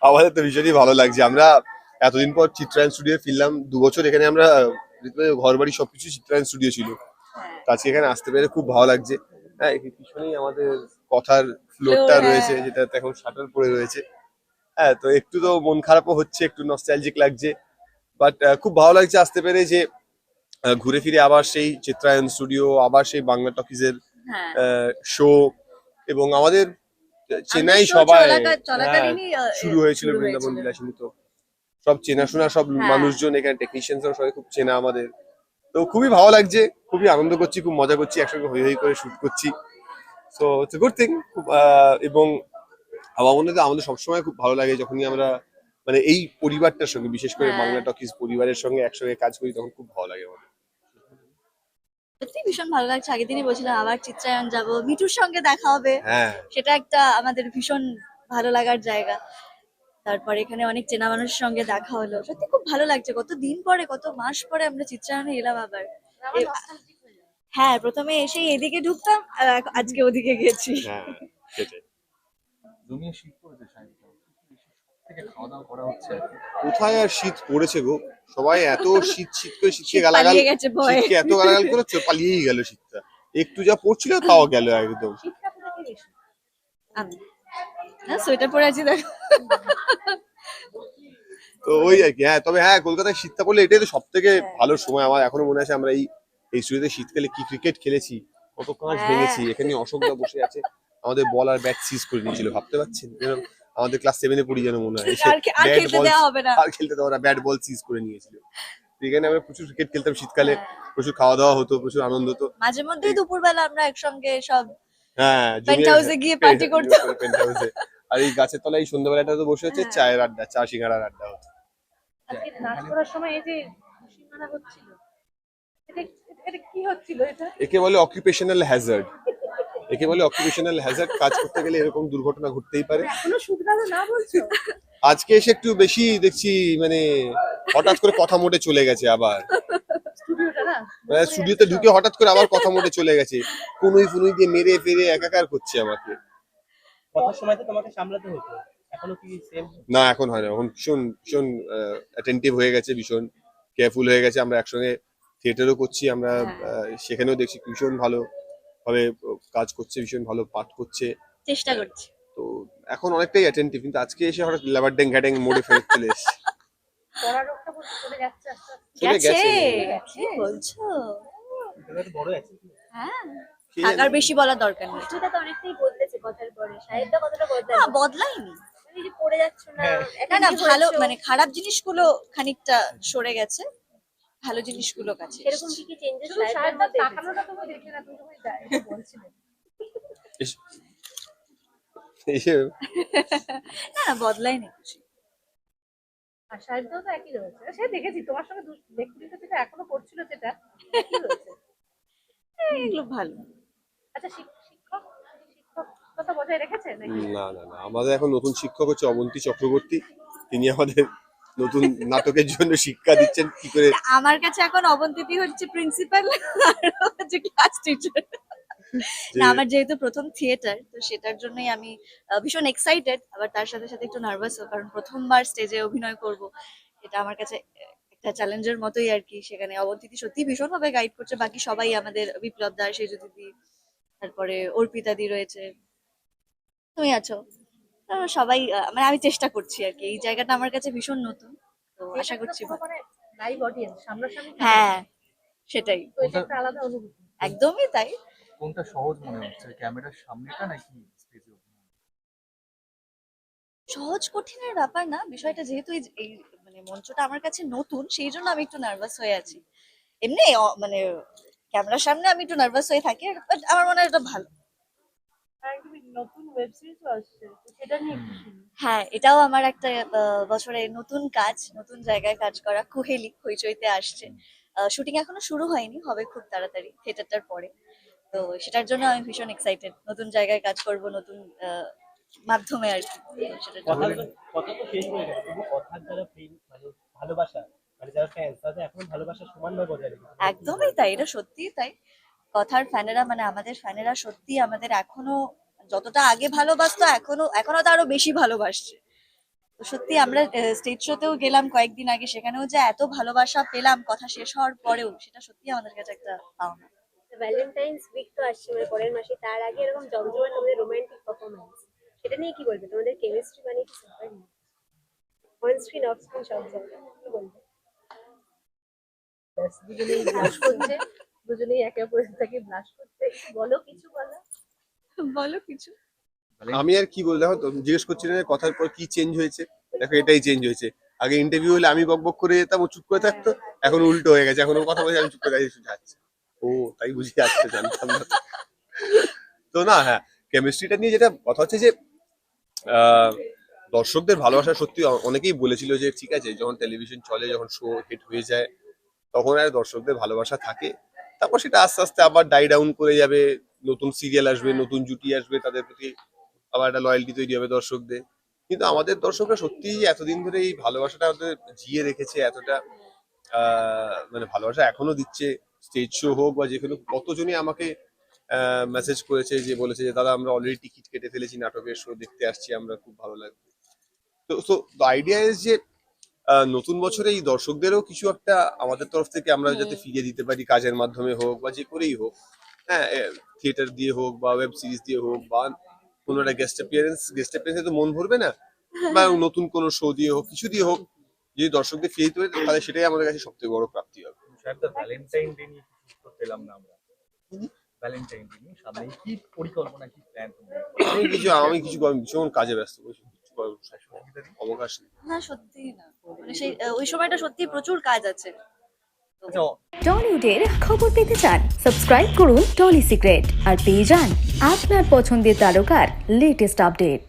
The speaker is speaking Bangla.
আমাদের তো ভীষণই ভালো লাগছে। আমরা এতদিন পর চিত্রায়ণ স্টুডিও ফিরলাম। 2 বছর এখানে আমরা ঘর বাড়ি সবকিছু চিত্রায়ণ স্টুডিও ছিল। তো আজকে এখানে আসতে পেরে খুব ভালো লাগছে। হ্যাঁ, পিছনেই আমাদের কথার ফ্লোরটা হ্যাঁ। রয়েছে, যেটাতে এখন শাটার পড়ে রয়েছে। হ্যাঁ, তো একটু তো মন খারাপও হচ্ছে, একটু নস্টালজিক লাগছে, বাট খুব ভালো লাগছে আসতে পেরে যে ঘুরে ফিরে আবার সেই চিত্রায়ণ স্টুডিও, আবার সেই বাংলা টকিজের হ্যাঁ, শো, এবং আমাদের আমাদের চেনাই শো সবাই। হ্যাঁ, চলাকালীনই শুরু হয়েছিল শুরু বৃন্দাবন হয়েছিল। বিলাসিনী। তো সব চেনাশোনা সব হ্যাঁ, মানুষজন এখানে, টেকনিশিয়ানসরাও সবাই খুব চেনা আমাদের। তো খুবই ভালো লাগছে, খুবই আনন্দ করছি, খুব মজা করছি, একসঙ্গে হই হই করে শুট করছি। So it's a good thing. খুব এবং আমার মনে হয় আমাদের সবসময় খুব ভালো লাগে যখনই আমরা মানে এই পরিবারটার সঙ্গে, বিশেষ করে হ্যাঁ, বাংলা টকিজ পরিবারের সঙ্গে একসঙ্গে কাজ করি, তখন খুব ভালো লাগে আমাদের। সত্যি ভীষণ ভালো লাগছে। আগের দিনই বলছিলাম আবার চিত্রায়ণ যাব, মিঠুর সঙ্গে দেখা হবে। হ্যাঁ, সেটা একটা আমাদের ভীষণ ভালো লাগার জায়গা। তারপর এখানে অনেক চেনা মানুষের সঙ্গে দেখা হলো, সত্যি খুব ভালো লাগছে। কত দিন পরে, কত মাস পরে আমরা চিত্রায়ণে এলাম আবার। এ- হ্যাঁ, প্রথমে এসেই এদিকে ঢুকতাম আর আজকে ওদিকে গেছি। হ্যাঁ, সেটাই। জমিয়ে শীত পড়েছে সাহিত্য থেকে খাওয়া দাওয়া করা হচ্ছে আর কি। কোথায় আর শীত পড়েছে গো! সবাই এত শীত শীত করে শীতকে শীত গালাগাল, পালিয়ে গেছে ভয়ে। শীতকে এত গালাগাল করে পালিয়েই গেল শীতটা। একটু যা পড়ছিল তাও গেল একদম। আমি না সোয়েটার পরে আছি দেখো। তো ওই আর কি। হ্যাঁ, তবে হ্যাঁ, কলকাতায় শীতটা পড়লে এটাই তো সব থেকে ভালো সময়। আমার এখনো মনে আছে আমরা এই স্টুডিওতে শীতকালে কি ক্রিকেট খেলেছি, কত কাঁচ হ্যাঁ, ভেঙেছি। এখানে অশোকদা বসে আছে, আমাদের বল আর ব্যাট সিজ করে নিয়েছিল, ভাবতে পারছেন? যেন আমাদের ক্লাস 7-এ পড়ি যেন মনে হয়। এসে আর ব্যাট খেলতে বল, দেওয়া হবে না। আর খেলতে দেওয়া না, ব্যাট বল সিজ করে নিয়েছিল। তো এখানে আমরা প্রচুর ক্রিকেট খেলতাম শীতকালে, হ্যাঁ, প্রচুর খাওয়া দাওয়া হতো, প্রচুর আনন্দ হতো। মাঝে মধ্যেই এই দুপুরবেলা আমরা একসঙ্গে সব হ্যাঁ, পেন্ট জমিয়ে হাউসে গিয়ে পার্টি করতাম। পেন্ট হাউসে। আর এই গাছের তলায় সন্ধ্যাবেলাটা তো বসে হচ্ছে হ্যাঁ, চায়ের আড্ডা, চা সিঙ্গাড়ার আড্ডা হতো। আজকে নাচ করার সময় এই যে ঘুষি মারা হচ্ছিল, এটা এটা কি হচ্ছিল এটা? একে বলে অকুপেশনাল হ্যাজার্ড। একে বলে অকুপেশনাল হ্যাজার্ড। কাজ করতে গেলে এরকম দুর্ঘটনা ঘটতেই পারে। এখনো শুধরালো না বলছো? আজকে এসে একটু বেশি দেখছি, মানে হঠাৎ করে কথা মোটে চলে গেছে আবার। স্টুডিওটা না মানে স্টুডিওতে ঢুকে হঠাৎ করে আবার কথা মোটে চলে গেছে, কুনুই ফুনুই দিয়ে মেরে ফেরে একাকার করছে আমাকে। কথার সময় তো তোমাকে সামলাতে হতো, এখনো কি সেম? না, এখন হয় না। এখন ভীষণ ভীষণ অ্যাটেন্টিভ হয়ে গেছে, ভীষণ কেয়ারফুল হয়ে গেছে। আমরা একসঙ্গে থিয়েটারও করছি, আমরা হ্যাঁ, সেখানেও দেখছি ভীষণ ভালো ভাবে কাজ করছে, ভীষণ ভালো পাঠ করছে। চেষ্টা করছি। তো এখন অনেকটাই অ্যাটেন্টিভ, কিন্তু আজকে এসে হঠাৎ ল্যাবার ড্যাং ঘ্যাড্যাং মোড়ে ফেরত চলে এসেছে। পড়া রোগটা বলতে চলে যাচ্ছে আস্তে আস্তে। চলে গেছে, গেছে। কি বলছো? এটা তো বড় আছে। হ্যাঁ, কে থাকার জানে? বেশি বলার দরকার নেই। স্টুডিওটা তো অনেকটাই বদলেছে কথার পরে, সাহেবটা কতটা না, বদলালো? বদলায়নি। মানে এই যে পড়ে যাচ্ছ না, হ্যাঁ। না না, attentive ভালো হয়েছো, মানে খারাপ জিনিসগুলো খানিকটা সরে গেছে, ভালো জিনিসগুলো কাছে এরকম এসেছে। কি চেঞ্জেস শুধু সাহেবদের সাহেবটা মধ্যে এসেছে? তাকানোটা তুমি দেখলে না, তুমি যখন এটা বলছিলে। এস- এসে- না না, বদলায়নি কিছু। আর সাহেবটাও তো একই রয়েছে, সে দেখেছি তোমার সঙ্গে লেখুলিটা যেটা এখনো করছিল সেটা একই রয়েছে। এগুলো ভালো। আচ্ছা শিক্ষক শিক্ষকতা বজায় রেখেছে নাকি? না না না, আমাদের এখন নতুন শিক্ষক হচ্ছে অবন্তী চক্রবর্তী। তিনি আমাদের নতুন নাটকের জন্য শিক্ষা দিচ্ছেন কি করে। আমার কাছে এখন অবন্তিতি হচ্ছে প্রিন্সিপাল আর ও হচ্ছে ক্লাস টিচার। যে না, আমার যেহেতু প্রথম থিয়েটার, তো সেটার জন্যই আমি ভীষণ এক্সাইটেড, আবার তার সাথে সাথে একটু নার্ভাসও, কারণ প্রথমবার স্টেজে অভিনয় করব। এটা আমার কাছে একটা চ্যালেঞ্জের মতোই আর কি। সেখানে অবন্তিতি সত্যি ভীষণ ভাবে গাইড করছে, বাকি সবাই আমাদের বিপ্লব দা, সেজু দিদি, তারপরে অর্পিতা দি রয়েছে, তুমি আছো। সবাই মানে আমি চেষ্টা করছি আর কি। এই জায়গাটা আমার কাছে ভীষণ নতুন, তো আশা থিয়েটারটা করছি পুরো মানে লাইভ অডিয়েন্স, সামনাসামনি camera। হ্যাঁ, সেটাই, তো এটা একটা আলাদা অনুভূতি। একদমই তাই। কোনটা সহজ মনে হচ্ছে, ক্যামেরার সামনেটা নাকি স্টেজে? সহজ কঠিনের ব্যাপার না, বিষয়টা যেহেতু এই মানে মঞ্চটা আমার কাছে নতুন, সেই জন্য আমি একটু নার্ভাস হয়ে আছি। এমনি মানে ক্যামেরার সামনে আমি একটু নার্ভাস হয়ে থাকি, বাট আমার মনে হয় এটা ভালো। আর একদমই নতুন ওয়েব সিরিজও আসছে, তো সেটা নিয়ে একটু শুনি। হ্যাঁ, এটাও আমার একটা বছরে নতুন কাজ, নতুন জায়গায় কাজ করা। কুহেলি হইচইতে আসছে। শুটিং এখনো শুরু হয়নি, হবে খুব তাড়াতাড়ি থিয়েটারটার পরে। তো সেটার জন্য আমি ভীষণ এক্সাইটেড, নতুন জায়গায় কাজ করব, নতুন মাধ্যমে আর কি। তো সেটার জন্য কথা তো শেষ হয়ে গেল, তবু কথার যারা প্রেম মানে ভালোবাসা, মানে যারা ফ্যান্স, তাদের এখন ভালোবাসা সমানভাবে বজায় রেখেছে। একদমই তাই, এটা সত্যিই তাই। কথার ফ্যানেরা মানে আমাদের ফ্যানেরা সত্যি আমাদের এখনো যতটা আগে ভালোবাসতো, এখনো এখনো তো আরো বেশি ভালোবাসছে। তো তো সত্যি আমরা স্টেজ শোতেও গেলাম কয়েকদিন আগে, সেখানেও যে এত ভালোবাসা পেলাম কথা শেষ হওয়ার পরেও, সেটা সত্যি আমাদের কাছে একটা পাওনা। ভ্যালেন্টাইন্স উইক তো আসছে মানে পরের মাসে, তার আগে এরকম জমজমাট তোমাদের রোমান্টিক পারফরমেন্স, সেটা নিয়ে কি বলবে? তোমাদের কেমিস্ট্রি মানে কি super hit, on screen off screen সব জায়গায়, কি বলবে? ব্যাস, দুজনেই ব্লাশ করছে, দুজনেই একে অপরের থেকে ব্লাশ করছে। বলো কিছু, বলো। বলো কিছু। আমি আর কি বলবো, দেখো তো জিজ্ঞেস করছিলেন যে কথার পর কি চেঞ্জ হয়েছে, দেখো এটাই চেঞ্জ হয়েছে। আগে ইন্টারভিউ হলে আমি বকবক করে যেতাম, ও চুপ করে থাকতো, এখন উল্টো হয়ে গেছে, এখন ও কথা বলছে আমি চুপ করে দাঁড়িয়ে শুনে যাচ্ছি। ও তাই বুঝি যাচ্ছে, জানতাম না। তো না, হ্যাঁ, কেমিস্ট্রিটা নিয়ে যেটা কথা হচ্ছে যে দর্শকদের ভালোবাসা সত্যি অনেকেই বলেছিল যে ঠিক আছে, যখন টেলিভিশন চলে, যখন শো হিট হয়ে যায়, তখন আর দর্শকদের ভালোবাসা থাকে, তারপর সেটা আস্তে আস্তে আবার ডাই ডাউন করে যাবে, নতুন সিরিয়াল আসবে, নতুন জুটি আসবে, তাদের প্রতি আবার একটা লয়্যালটি তৈরি হবে দর্শকদের। কিন্তু আমাদের দর্শকরা সত্যিই এতদিন ধরে এই ভালোবাসাটা ওদের জিয়ে রেখেছে, এতটা মানে ভালোবাসা এখনো দিচ্ছে। স্টেজ শো হোক বা যেখানে, কতজনই আমাকে মেসেজ করেছে, যে বলেছে যে দাদা আমরা অলরেডি টিকিট কেটে ফেলেছি, নাটকের শো দেখতে আসছি, আমরা খুব ভালো লাগবে। তো সো দ্য আইডিয়া ইজ যে নতুন বছরে এই দর্শকদেরও কিছু একটা আমাদের তরফ থেকে আমরা যাতে ফিরিয়ে দিতে পারি, কাজের মাধ্যমে হোক বা যে করেই হোক, হ্যাঁ, থিয়েটার দিয়ে হোক বা ওয়েব সিরিজ দিয়ে হোক বা কোনো একটা গেস্ট অ্যাপিয়ারেন্সে তো মন ভরবে না, বা নতুন কোনো শো দিয়ে হোক, কিছু দিয়ে হোক, যদি দর্শকদের ফিরিয়ে দিতে পারি, তাহলে সেটাই আমাদের কাছে সবথেকে বড় প্রাপ্তি হবে। স্যার, তো ভ্যালেন্টাইন ডে নিয়ে কিছু উত্তর পেলাম না আমরা। ভ্যালেন্টাইন ডে নিয়ে সামনে কি পরিকল্পনা, কি প্ল্যান তোমাদের? আমি কিছু ভীষণ কাজে ব্যস্ত, কিছু করার অবকাশ নেই। না সত্যি না, মানে সেই ওই সময়টা সত্যি প্রচুর কাজ আছে। আচ্ছা, টলিউডের খবর পেতে চান? সাবস্ক্রাইব করুন টলি সিক্রেট আর পেয়ে যান আপনার পছন্দের তারকার লেটেস্ট আপডেট।